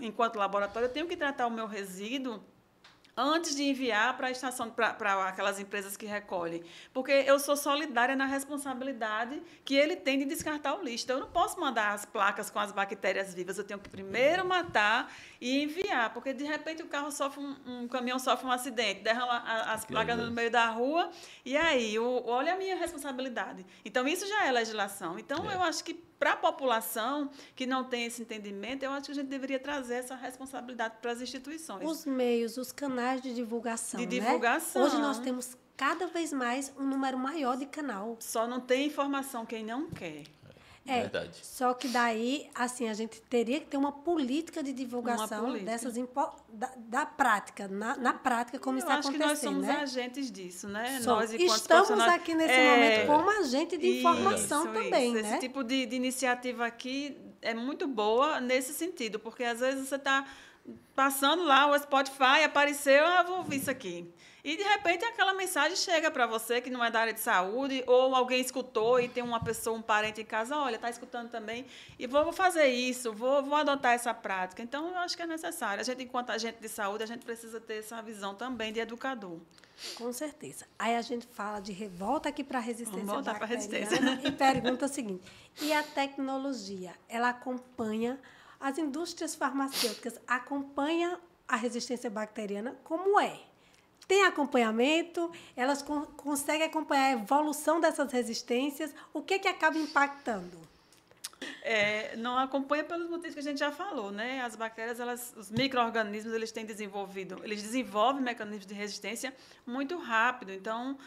enquanto laboratório, eu tenho que tratar o meu resíduo antes de enviar para a estação, para aquelas empresas que recolhem. Porque eu sou solidária na responsabilidade que ele tem de descartar o lixo. Então, eu não posso mandar as placas com as bactérias vivas. Eu tenho que primeiro matar e enviar. Porque, de repente, o carro sofre um caminhão sofre um acidente, derrama as placas no meio da rua, e aí, olha a minha responsabilidade. Então, isso já é legislação. Então, eu acho que, para a população que não tem esse entendimento, eu acho que a gente deveria trazer essa responsabilidade para as instituições. Os meios, os canais de divulgação. Divulgação. Hoje nós temos cada vez mais um número maior de canal. Só não tem informação quem não quer. Verdade. Só que daí, assim, a gente teria que ter uma política de divulgação dessas da prática, na prática, como está acontecendo. Eu acho que nós somos agentes disso, né? Nós, estamos aqui nesse momento como agente de informação também, né? Esse tipo de iniciativa aqui é muito boa nesse sentido, porque às vezes você está passando lá, o Spotify apareceu, vou ouvir isso aqui. E, de repente, aquela mensagem chega para você, que não é da área de saúde, ou alguém escutou e tem uma pessoa, um parente em casa, olha, está escutando também, e vou fazer isso, vou adotar essa prática. Então, eu acho que é necessário. A gente, enquanto agente de saúde, a gente precisa ter essa visão também de educador. Com certeza. Aí a gente fala de revolta aqui para a resistência bacteriana e pergunta o seguinte, e a tecnologia, ela acompanha, as indústrias farmacêuticas acompanham a resistência bacteriana como é? Tem acompanhamento, elas conseguem acompanhar a evolução dessas resistências, o que acaba impactando? Não acompanha pelos motivos que a gente já falou, né? As bactérias, os micro-organismos, eles desenvolvem mecanismos de resistência muito rápido. Então,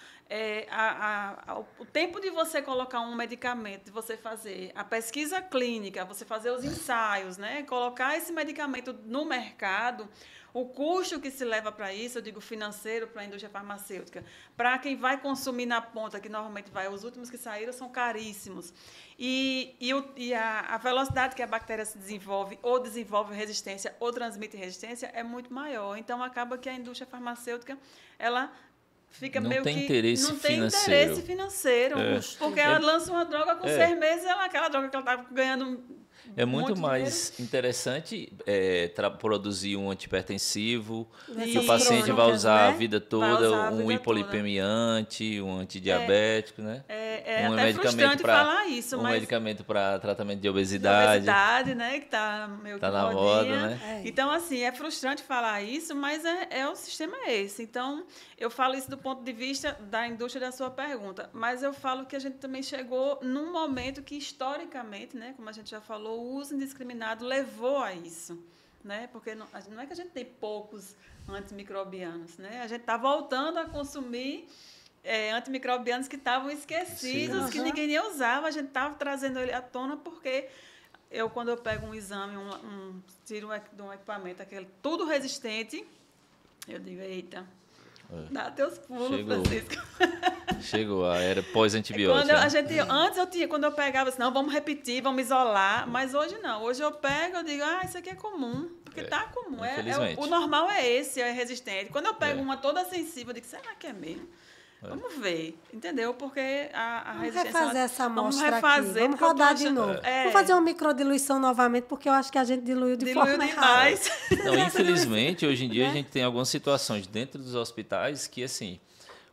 o tempo de você colocar um medicamento, de você fazer a pesquisa clínica, você fazer os ensaios, né? Colocar esse medicamento no mercado, o custo que se leva para isso, eu digo financeiro para a indústria farmacêutica, para quem vai consumir na ponta, que normalmente os últimos que saíram são caríssimos. E a velocidade que a bactéria se desenvolve resistência, ou transmite resistência, é muito maior. Então, acaba que a indústria farmacêutica, ela fica não meio tem que... interesse não tem financeiro. interesse financeiro. Porque ela lança uma droga com 6 meses, aquela droga que ela está ganhando... É muito mais interessante produzir um antihipertensivo, que o paciente vai usar a vida toda, um hipolipemiante, um antidiabético, né? É até frustrante falar isso, mas... Um medicamento para tratamento de obesidade. Né? Que está meio que na moda, né? Então, assim, é frustrante falar isso, mas o sistema é esse. Então, eu falo isso do ponto de vista da indústria da sua pergunta, mas eu falo que a gente também chegou num momento que, historicamente, né, como a gente já falou, o uso indiscriminado levou a isso, né? Porque não é que a gente tem poucos antimicrobianos, né? A gente está voltando a consumir antimicrobianos que estavam esquecidos, que ninguém nem usava. A gente estava trazendo ele à tona porque quando eu pego um exame, tiro de um equipamento, aquele tudo resistente, eu digo, eita, dá teus pulos, Francisco. Chegou a era pós-antibiótico. Quando eu pegava assim, não, vamos repetir, vamos isolar, mas hoje não. Hoje eu pego, eu digo, isso aqui é comum, porque tá comum. O normal é esse, é resistente. Quando eu pego uma toda sensível, eu digo, será que é mesmo? Vamos ver, entendeu? Porque a resistência... Vamos refazer essa amostra aqui. Vamos rodar de novo. Vamos fazer uma microdiluição novamente, porque eu acho que a gente diluiu de forma errada. Não, infelizmente, hoje em dia, a gente tem algumas situações dentro dos hospitais que, assim,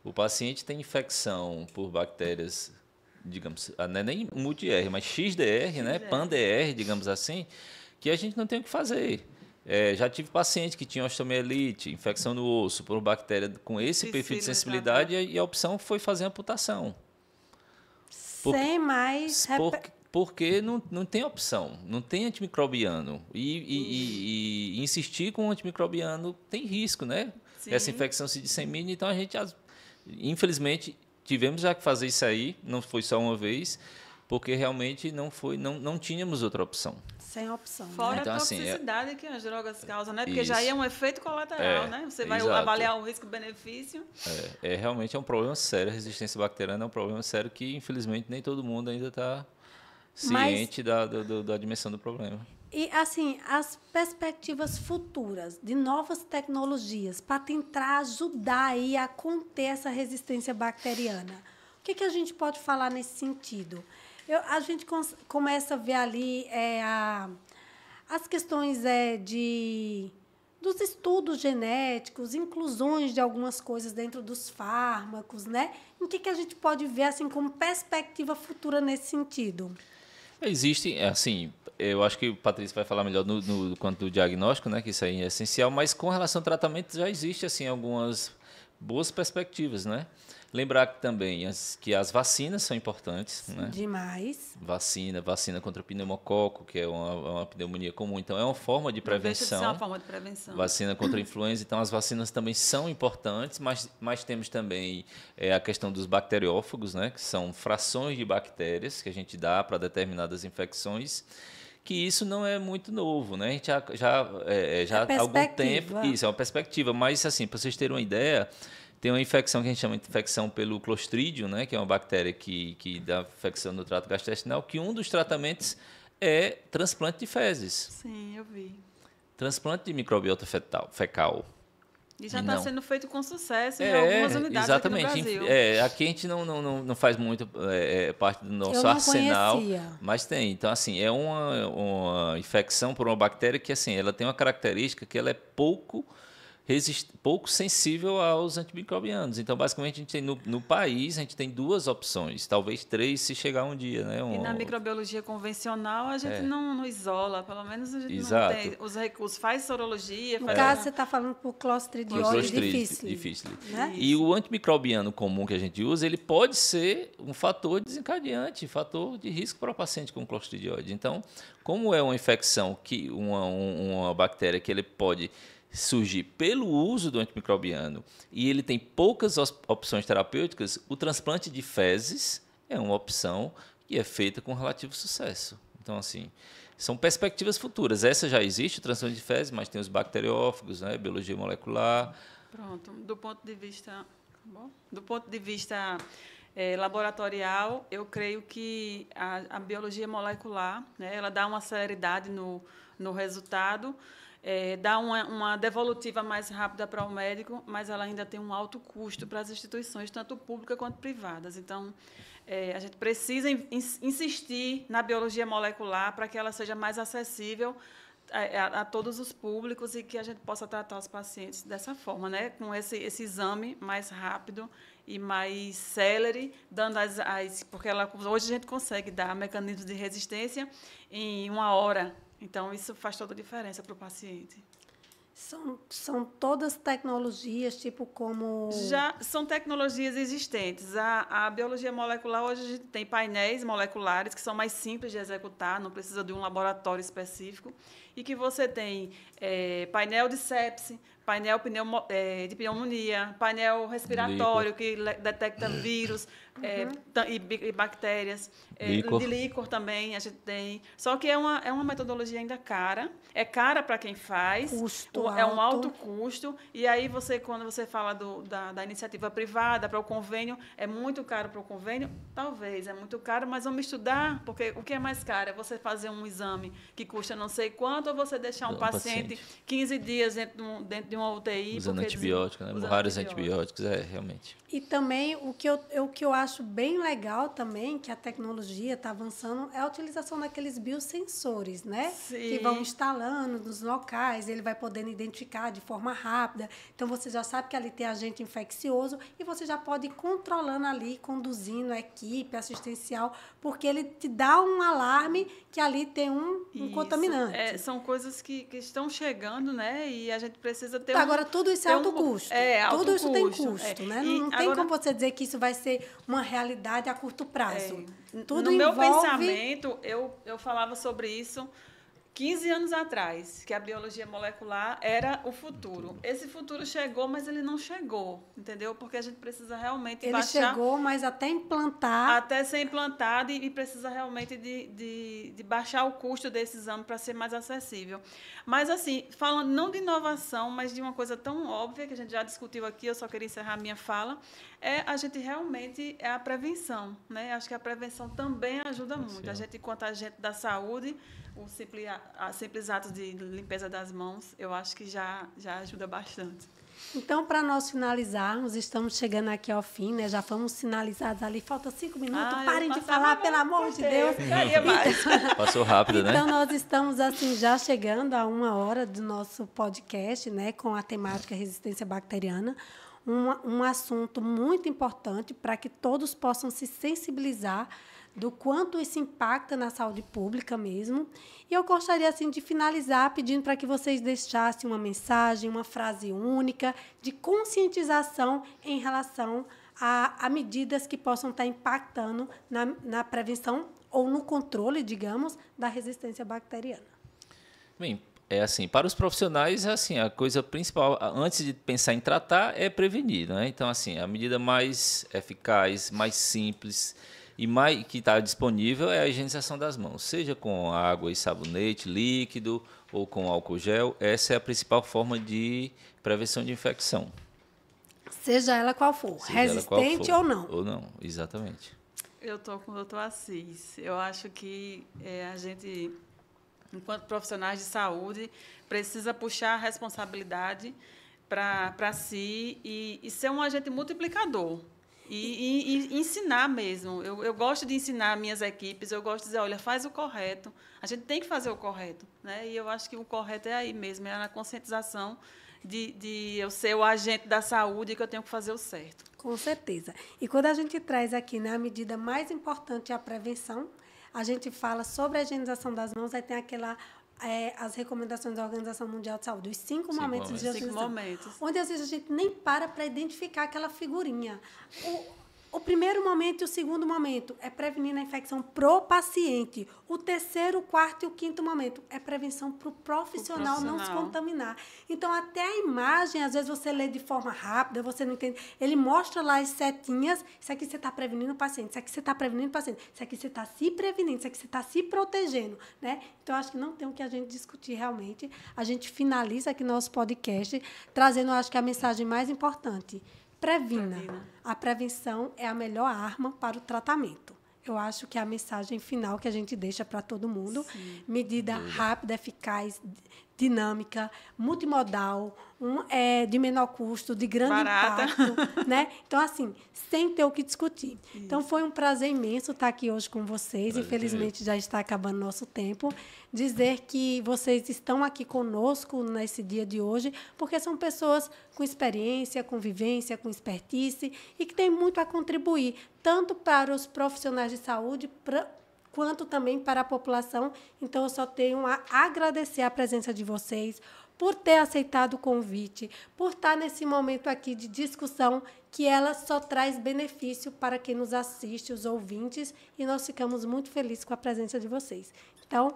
O paciente tem infecção por bactérias, digamos, não é nem multi-R, mas XDR, né? Pan-DR, digamos assim, que a gente não tem o que fazer. Já tive paciente que tinha osteomielite, infecção no osso por bactéria com esse perfil de sensibilidade e a opção foi fazer amputação. Sem mais... Porque não tem opção, não tem antimicrobiano. E insistir com o antimicrobiano tem risco, né? Sim. Essa infecção se dissemina, então a gente, infelizmente, tivemos já que fazer isso aí, não foi só uma vez, porque realmente não tínhamos outra opção. Sem opção. Fora então, a toxicidade que as drogas causam, né? Porque isso. já é um efeito colateral, né? Você vai avaliar o risco-benefício. Realmente é um problema sério, a resistência bacteriana é um problema sério que, infelizmente, nem todo mundo ainda está ciente da dimensão do problema. E, assim, as perspectivas futuras de novas tecnologias para tentar ajudar aí a conter essa resistência bacteriana. O que a gente pode falar nesse sentido? A gente começa a ver ali as questões dos estudos genéticos, inclusões de algumas coisas dentro dos fármacos, né? O que a gente pode ver assim como perspectiva futura nesse sentido? Existem, assim, eu acho que o Patrícia vai falar melhor quanto do diagnóstico, né, que isso aí é essencial, mas com relação ao tratamento já existe assim algumas boas perspectivas, né? Lembrar que também que as vacinas são importantes, né? Demais. Vacina contra o pneumococo, que é uma pneumonia comum, então é uma forma de prevenção. Não deixa de ser uma forma de prevenção. Vacina contra a influenza, então as vacinas também são importantes, mas temos também a questão dos bacteriófagos, né? Que são frações de bactérias que a gente dá para determinadas infecções, que isso não é muito novo, né? A gente já há algum tempo, isso é uma perspectiva, mas assim, para vocês terem uma ideia, tem uma infecção que a gente chama de infecção pelo Clostridium, né, que é uma bactéria que dá infecção no trato gastrointestinal, que um dos tratamentos é transplante de fezes. Sim, eu vi. Transplante de microbiota fecal. E já está sendo feito com sucesso em algumas unidades aqui no Brasil. Aqui a gente não faz muito parte do nosso eu arsenal, conhecia. mas tem. Então, assim, é uma infecção por uma bactéria que, assim, ela tem uma característica que ela é pouco sensível aos antimicrobianos. Então, basicamente, a gente tem no país, a gente tem duas opções, talvez três se chegar um dia. Né? E na microbiologia convencional, a gente não isola, pelo menos a gente Exato. não tem os recursos, faz sorologia. No caso, você está falando por Clostridium difficile. Né? E o antimicrobiano comum que a gente usa, ele pode ser um fator desencadeante, fator de risco para o paciente com clostridioide. Então, como é uma infecção, uma bactéria que ele pode surgir pelo uso do antimicrobiano e ele tem poucas opções terapêuticas, o transplante de fezes é uma opção que é feita com relativo sucesso. Então, assim, são perspectivas futuras. Essa já existe, o transplante de fezes, mas tem os bacteriófagos, né, biologia molecular. Pronto. Do ponto de vista laboratorial, eu creio que a biologia molecular, né, ela dá uma celeridade no resultado, dá uma devolutiva mais rápida para o médico, mas ela ainda tem um alto custo para as instituições, tanto públicas quanto privadas. Então, a gente precisa insistir na biologia molecular para que ela seja mais acessível a todos os públicos e que a gente possa tratar os pacientes dessa forma, né? Com esse exame mais rápido e mais célere, dando porque hoje a gente consegue dar mecanismos de resistência em 1 hora. Então, isso faz toda a diferença para o paciente. São todas tecnologias, tipo como... Já são tecnologias existentes. A biologia molecular, hoje a gente tem painéis moleculares que são mais simples de executar, não precisa de um laboratório específico, e que você tem painel de sepse, painel de pneumonia, painel respiratório que detecta vírus e bactérias, de líquor também a gente tem. Só que é uma metodologia ainda cara, é cara para quem faz, é um alto custo, e aí quando você fala da iniciativa privada para o convênio, é muito caro para o convênio? Talvez, é muito caro, mas vamos estudar, porque o que é mais caro? É você fazer um exame que custa não sei quanto, ou você deixar um paciente 15 dias dentro de uma UTI. Usando antibióticos, né? Vários antibióticos, realmente. E também o que eu acho bem legal também, que a tecnologia está avançando, é a utilização daqueles biosensores, né? Sim. Que vão instalando nos locais, ele vai podendo identificar de forma rápida. Então, você já sabe que ali tem agente infeccioso e você já pode ir controlando ali, conduzindo a equipe assistencial, porque ele te dá um alarme que ali tem um contaminante. São coisas que estão chegando, né? E a gente precisa ter Agora, tudo isso é alto custo. Alto tudo isso custo. tem custo, né? Não tem como você dizer que isso vai ser uma realidade a curto prazo. Tudo no meu envolve... pensamento, eu falava sobre isso 15 anos atrás, que a biologia molecular era o futuro. Esse futuro chegou, mas ele não chegou, entendeu? Porque a gente precisa realmente baixar... Ele chegou, mas até implantar... Até ser implantado e precisa realmente de baixar o custo desse exame para ser mais acessível. Mas, assim, falando não de inovação, mas de uma coisa tão óbvia, que a gente já discutiu aqui, eu só queria encerrar a minha fala, a gente realmente é a prevenção, né? Acho que a prevenção também ajuda muito. A gente, enquanto agente da saúde... O simples ato de limpeza das mãos, eu acho que já ajuda bastante. Então, para nós finalizarmos, estamos chegando aqui ao fim, né? Já fomos sinalizados ali, falta 5 minutos, parem de falar, pelo amor de Deus. Passou rápido, né? Então, nós estamos assim já chegando a 1 hora do nosso podcast, né? Com a temática resistência bacteriana. Um assunto muito importante para que todos possam se sensibilizar do quanto isso impacta na saúde pública mesmo. E eu gostaria assim, de finalizar pedindo para que vocês deixassem uma mensagem, uma frase única de conscientização em relação a medidas que possam estar impactando na prevenção ou no controle, digamos, da resistência bacteriana. Bem, assim, para os profissionais, assim, a coisa principal, antes de pensar em tratar, é prevenir, né? Então, assim, a medida mais eficaz, mais simples e mais que está disponível é a higienização das mãos, seja com água e sabonete líquido ou com álcool gel. Essa é a principal forma de prevenção de infecção. Seja ela qual for, resistente ou não. Ou não, exatamente. Eu estou com o doutor Assis. Eu acho que a gente, enquanto profissionais de saúde, precisa puxar a responsabilidade para si e ser um agente multiplicador. E ensinar mesmo. Eu gosto de ensinar minhas equipes, eu gosto de dizer, olha, faz o correto. A gente tem que fazer o correto, né? E eu acho que o correto é aí mesmo, é na conscientização de eu ser o agente da saúde e que eu tenho que fazer o certo. Com certeza. E quando a gente traz aqui, né, a medida mais importante é a prevenção, a gente fala sobre a higienização das mãos, aí tem as recomendações da Organização Mundial de Saúde, os 5 momentos de higienização. Onde, às vezes, a gente nem para identificar aquela figurinha. O primeiro momento e o segundo momento é prevenir a infecção pro paciente. O terceiro, o quarto e o quinto momento é prevenção para o profissional não se contaminar. Então, até a imagem, às vezes você lê de forma rápida, você não entende. Ele mostra lá as setinhas, isso aqui você está prevenindo o paciente, isso aqui você está prevenindo o paciente, isso aqui você está se prevenindo, isso aqui você está se protegendo, né? Então, acho que não tem o que a gente discutir realmente. A gente finaliza aqui nosso podcast trazendo, acho que a mensagem mais importante. Previna. A prevenção é a melhor arma para o tratamento. Eu acho que é a mensagem final que a gente deixa para todo mundo. Sim. Medida rápida, eficaz, dinâmica, multimodal, de menor custo, de grande impacto, né? Então, assim, sem ter o que discutir. Isso. Então, foi um prazer imenso estar aqui hoje com vocês. Infelizmente, já está acabando nosso tempo. Dizer que vocês estão aqui conosco nesse dia de hoje, porque são pessoas com experiência, com vivência, com expertise e que têm muito a contribuir, tanto para os profissionais de saúde, quanto também para a população. Então, eu só tenho a agradecer a presença de vocês, por ter aceitado o convite, por estar nesse momento aqui de discussão, que ela só traz benefício para quem nos assiste, os ouvintes, e nós ficamos muito felizes com a presença de vocês. Então,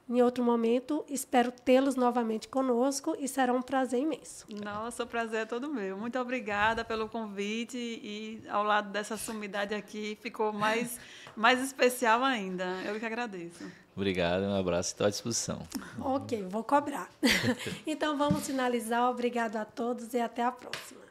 em outro momento, espero tê-los novamente conosco e será um prazer imenso. Nossa, o prazer é todo meu. Muito obrigada pelo convite e ao lado dessa sumidade aqui ficou mais especial ainda. Eu que agradeço. Obrigado, um abraço, estou à disposição. Ok, vou cobrar. Então, vamos finalizar. Obrigado a todos e até a próxima.